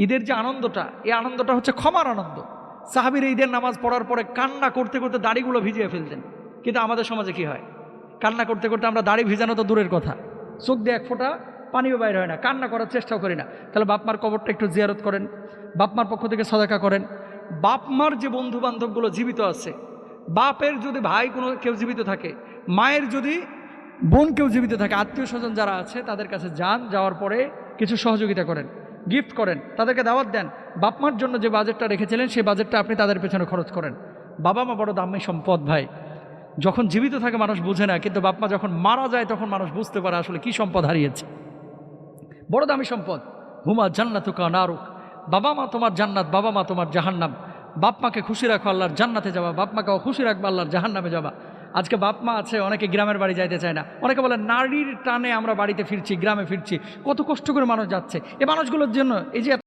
ঈদের যে আনন্দটা, এই আনন্দটা হচ্ছে ক্ষমার আনন্দ। সাহাবীরা ঈদের নামাজ পড়ার পরে কান্না করতে করতে দাড়িগুলো ভিজিয়ে ফেলতেন। কিন্তু আমাদের সমাজে কি হয়, কান্না করতে করতে আমরা দাড়ি ভিজানো তো দূরের কথা, চোখ দিয়ে এক ফোঁটা পানিও বাইর হয় না, কান্না করার চেষ্টাও করি না। তাহলে বাপমার কবরটা একটু জিয়ারত করেন, বাপমার পক্ষ থেকে সদাকা করেন। বাপমার যে বন্ধু বান্ধবগুলো জীবিত আছে, বাপের যদি ভাই কোনো কেউ জীবিত থাকে, মায়ের যদি বোন কেউ জীবিত থাকে, আত্মীয় স্বজন যারা আছে তাদের কাছে যান, যাওয়ার পরে কিছু সহযোগিতা করেন, গিফট করেন, তাদেরকে দাওয়াত দেন। বাপমার জন্য যে বাজেটটা রেখেছিলেন সেই বাজেটটা আপনি তাদের পেছনে খরচ করেন। বাবা মা বড় দামি সম্পদ ভাই। যখন জীবিত থাকে মানুষ বুঝে না, কিন্তু বাপমা যখন মারা যায় তখন মানুষ বুঝতে পারে আসলে কি সম্পদ হারিয়েছে। বড় দামি সম্পদ। হুমা জান্নাতুকা নারুক, বাবা মা তোমার জান্নাত, বাবা মা তোমার জাহান্নাম। বাপ মাকে খুশি রাখো, আল্লাহর জান্নাতে যাবা, বাপ মাকেও খুশি রাখবা, আল্লাহর জাহান্নামে যাবা। আজকে বাপ মা আছে, অনেকে গ্রামের বাড়ি যাইতে চায় না, অনেকে বলে নারীর টানে আমরা বাড়িতে ফিরছি, গ্রামে ফিরছি। কত কষ্ট করে মানুষ যাচ্ছে, এই মানুষগুলোর জন্য এই যে